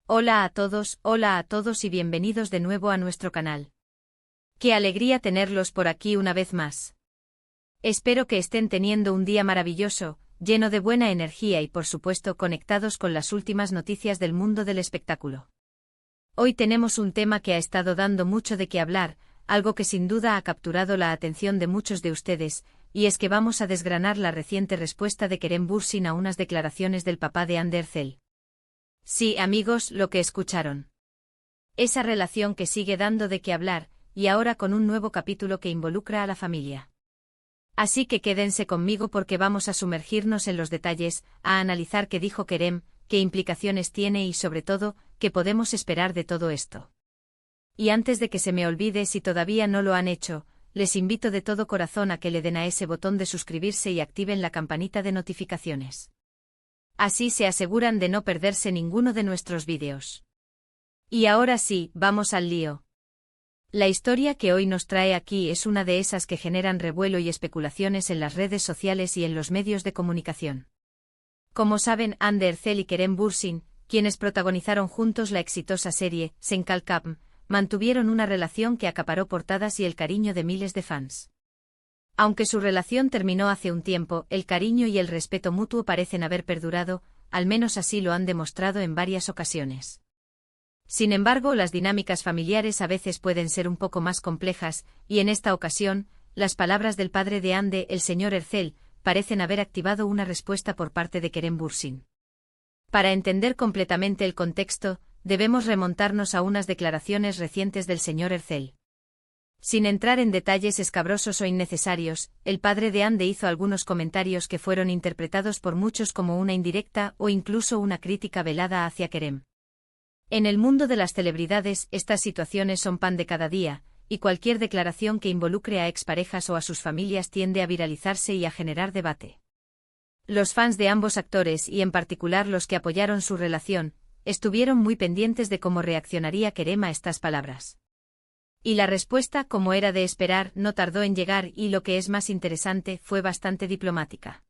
Hola a todos y bienvenidos de nuevo a nuestro canal. Qué alegría tenerlos por aquí una vez más. Espero que estén teniendo un día maravilloso, lleno de buena energía y por supuesto conectados con las últimas noticias del mundo del espectáculo. Hoy tenemos un tema que ha estado dando mucho de qué hablar, algo que sin duda ha capturado la atención de muchos de ustedes, y es que vamos a desgranar la reciente respuesta de Kerem Bürsin a unas declaraciones del papá de Hande Erçel. Sí, amigos, lo que escucharon. Esa relación que sigue dando de qué hablar, y ahora con un nuevo capítulo que involucra a la familia. Así que quédense conmigo porque vamos a sumergirnos en los detalles, a analizar qué dijo Kerem, qué implicaciones tiene y sobre todo, qué podemos esperar de todo esto. Y antes de que se me olvide, si todavía no lo han hecho, les invito de todo corazón a que le den a ese botón de suscribirse y activen la campanita de notificaciones. Así se aseguran de no perderse ninguno de nuestros vídeos. Y ahora sí, vamos al lío. La historia que hoy nos trae aquí es una de esas que generan revuelo y especulaciones en las redes sociales y en los medios de comunicación. Como saben, Hande Erçel y Kerem Bürsin, quienes protagonizaron juntos la exitosa serie Sen Kalkam, mantuvieron una relación que acaparó portadas y el cariño de miles de fans. Aunque su relación terminó hace un tiempo, el cariño y el respeto mutuo parecen haber perdurado, al menos así lo han demostrado en varias ocasiones. Sin embargo, las dinámicas familiares a veces pueden ser un poco más complejas, y en esta ocasión, las palabras del padre de Hande, el señor Erçel, parecen haber activado una respuesta por parte de Kerem Bürsin. Para entender completamente el contexto, debemos remontarnos a unas declaraciones recientes del señor Erçel. Sin entrar en detalles escabrosos o innecesarios, el padre de Hande hizo algunos comentarios que fueron interpretados por muchos como una indirecta o incluso una crítica velada hacia Kerem. En el mundo de las celebridades, estas situaciones son pan de cada día, y cualquier declaración que involucre a exparejas o a sus familias tiende a viralizarse y a generar debate. Los fans de ambos actores y en particular los que apoyaron su relación, estuvieron muy pendientes de cómo reaccionaría Kerem a estas palabras. Y la respuesta, como era de esperar, no tardó en llegar y lo que es más interesante, fue bastante diplomática.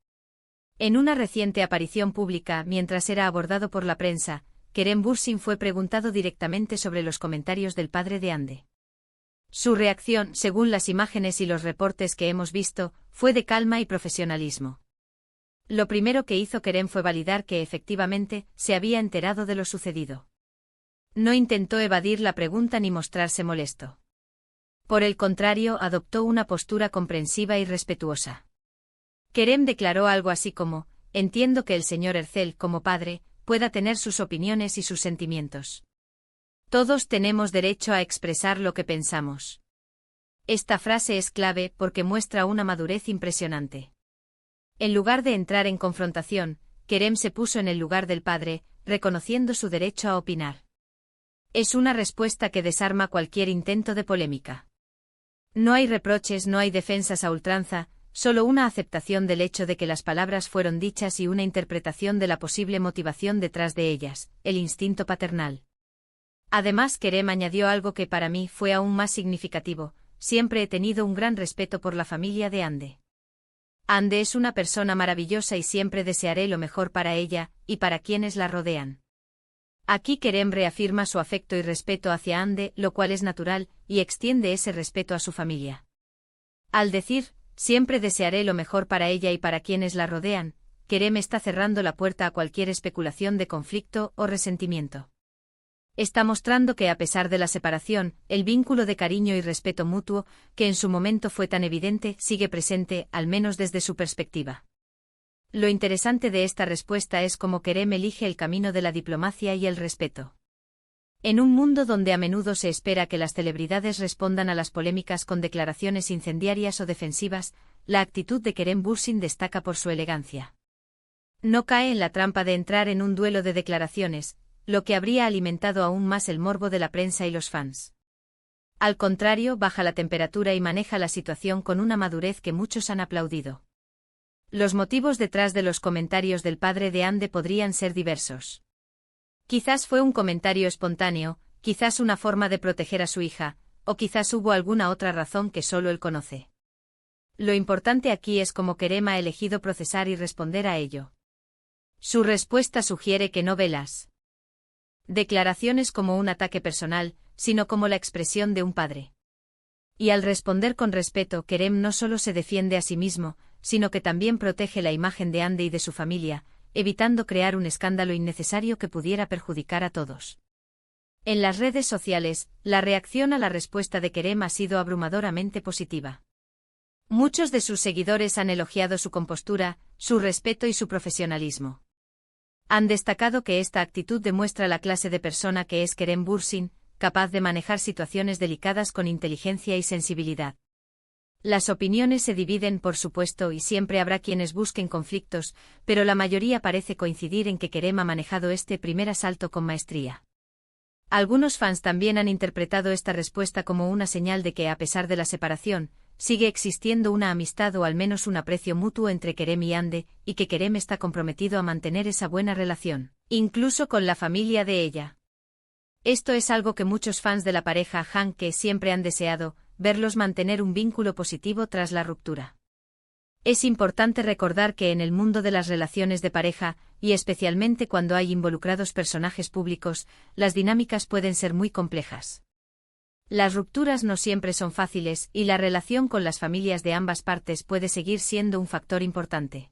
En una reciente aparición pública, mientras era abordado por la prensa, Kerem Bürsin fue preguntado directamente sobre los comentarios del padre de Hande. Su reacción, según las imágenes y los reportes que hemos visto, fue de calma y profesionalismo. Lo primero que hizo Kerem fue validar que efectivamente se había enterado de lo sucedido. No intentó evadir la pregunta ni mostrarse molesto. Por el contrario, adoptó una postura comprensiva y respetuosa. Kerem declaró algo así como: entiendo que el señor Erçel, como padre, pueda tener sus opiniones y sus sentimientos. Todos tenemos derecho a expresar lo que pensamos. Esta frase es clave porque muestra una madurez impresionante. En lugar de entrar en confrontación, Kerem se puso en el lugar del padre, reconociendo su derecho a opinar. Es una respuesta que desarma cualquier intento de polémica. No hay reproches, no hay defensas a ultranza, solo una aceptación del hecho de que las palabras fueron dichas y una interpretación de la posible motivación detrás de ellas, el instinto paternal. Además, Kerem añadió algo que para mí fue aún más significativo: siempre he tenido un gran respeto por la familia de Hande. Hande es una persona maravillosa y siempre desearé lo mejor para ella, y para quienes la rodean. Aquí Kerem reafirma su afecto y respeto hacia Hande, lo cual es natural, y extiende ese respeto a su familia. Al decir, siempre desearé lo mejor para ella y para quienes la rodean, Kerem está cerrando la puerta a cualquier especulación de conflicto o resentimiento. Está mostrando que a pesar de la separación, el vínculo de cariño y respeto mutuo, que en su momento fue tan evidente, sigue presente, al menos desde su perspectiva. Lo interesante de esta respuesta es cómo Kerem elige el camino de la diplomacia y el respeto. En un mundo donde a menudo se espera que las celebridades respondan a las polémicas con declaraciones incendiarias o defensivas, la actitud de Kerem Bürsin destaca por su elegancia. No cae en la trampa de entrar en un duelo de declaraciones, lo que habría alimentado aún más el morbo de la prensa y los fans. Al contrario, baja la temperatura y maneja la situación con una madurez que muchos han aplaudido. Los motivos detrás de los comentarios del padre de Hande podrían ser diversos. Quizás fue un comentario espontáneo, quizás una forma de proteger a su hija, o quizás hubo alguna otra razón que solo él conoce. Lo importante aquí es cómo Kerem ha elegido procesar y responder a ello. Su respuesta sugiere que no velas. declaraciones como un ataque personal, sino como la expresión de un padre. Y al responder con respeto, Kerem no solo se defiende a sí mismo, sino que también protege la imagen de Ande y de su familia, evitando crear un escándalo innecesario que pudiera perjudicar a todos. En las redes sociales, la reacción a la respuesta de Kerem ha sido abrumadoramente positiva. Muchos de sus seguidores han elogiado su compostura, su respeto y su profesionalismo. Han destacado que esta actitud demuestra la clase de persona que es Kerem Bürsin, capaz de manejar situaciones delicadas con inteligencia y sensibilidad. Las opiniones se dividen, por supuesto, y siempre habrá quienes busquen conflictos, pero la mayoría parece coincidir en que Kerem ha manejado este primer asalto con maestría. Algunos fans también han interpretado esta respuesta como una señal de que, a pesar de la separación, sigue existiendo una amistad o al menos un aprecio mutuo entre Kerem y Ande, y que Kerem está comprometido a mantener esa buena relación, incluso con la familia de ella. Esto es algo que muchos fans de la pareja Hanke siempre han deseado, verlos mantener un vínculo positivo tras la ruptura. Es importante recordar que en el mundo de las relaciones de pareja, y especialmente cuando hay involucrados personajes públicos, las dinámicas pueden ser muy complejas. Las rupturas no siempre son fáciles y la relación con las familias de ambas partes puede seguir siendo un factor importante.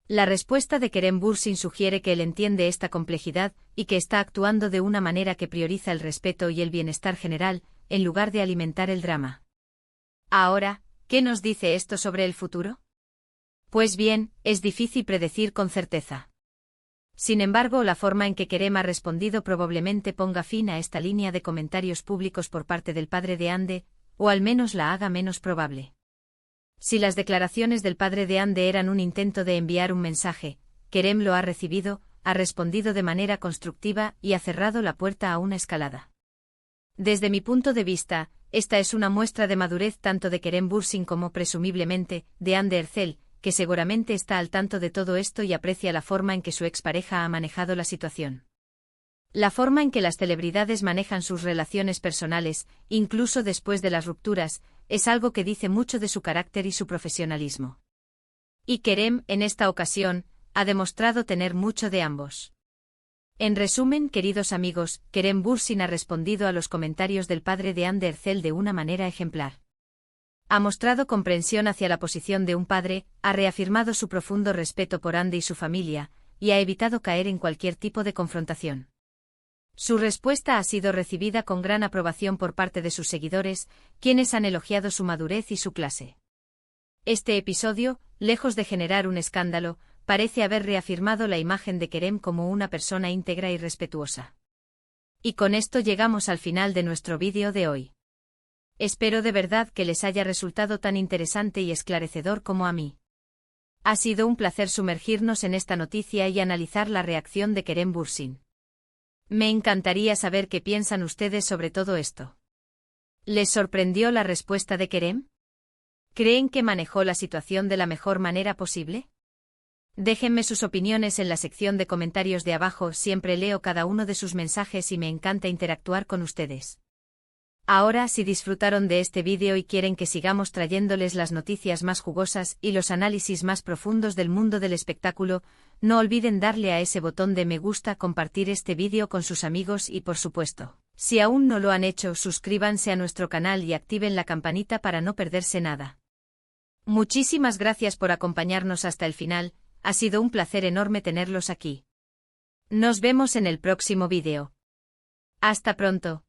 La respuesta de Kerem Bürsin sugiere que él entiende esta complejidad y que está actuando de una manera que prioriza el respeto y el bienestar general, en lugar de alimentar el drama. Ahora, ¿qué nos dice esto sobre el futuro? Pues bien, es difícil predecir con certeza. Sin embargo, la forma en que Kerem ha respondido probablemente ponga fin a esta línea de comentarios públicos por parte del padre de Ande, o al menos la haga menos probable. Si las declaraciones del padre de Ande eran un intento de enviar un mensaje, Kerem lo ha recibido, ha respondido de manera constructiva y ha cerrado la puerta a una escalada. Desde mi punto de vista, esta es una muestra de madurez tanto de Kerem Bürsin como, presumiblemente, de Ande Erçel, que seguramente está al tanto de todo esto y aprecia la forma en que su expareja ha manejado la situación. La forma en que las celebridades manejan sus relaciones personales, incluso después de las rupturas, es algo que dice mucho de su carácter y su profesionalismo. Y Kerem, en esta ocasión, ha demostrado tener mucho de ambos. En resumen, queridos amigos, Kerem Bürsin ha respondido a los comentarios del padre de Ande Erçel de una manera ejemplar. Ha mostrado comprensión hacia la posición de un padre, ha reafirmado su profundo respeto por Ande y su familia, y ha evitado caer en cualquier tipo de confrontación. Su respuesta ha sido recibida con gran aprobación por parte de sus seguidores, quienes han elogiado su madurez y su clase. Este episodio, lejos de generar un escándalo, parece haber reafirmado la imagen de Kerem como una persona íntegra y respetuosa. Y con esto llegamos al final de nuestro vídeo de hoy. Espero de verdad que les haya resultado tan interesante y esclarecedor como a mí. Ha sido un placer sumergirnos en esta noticia y analizar la reacción de Kerem Bürsin. Me encantaría saber qué piensan ustedes sobre todo esto. ¿Les sorprendió la respuesta de Kerem? ¿Creen que manejó la situación de la mejor manera posible? Déjenme sus opiniones en la sección de comentarios de abajo, siempre leo cada uno de sus mensajes y me encanta interactuar con ustedes. Ahora, si disfrutaron de este vídeo y quieren que sigamos trayéndoles las noticias más jugosas y los análisis más profundos del mundo del espectáculo, no olviden darle a ese botón de me gusta, compartir este vídeo con sus amigos y, por supuesto, si aún no lo han hecho, suscríbanse a nuestro canal y activen la campanita para no perderse nada. Muchísimas gracias por acompañarnos hasta el final, ha sido un placer enorme tenerlos aquí. Nos vemos en el próximo vídeo. Hasta pronto.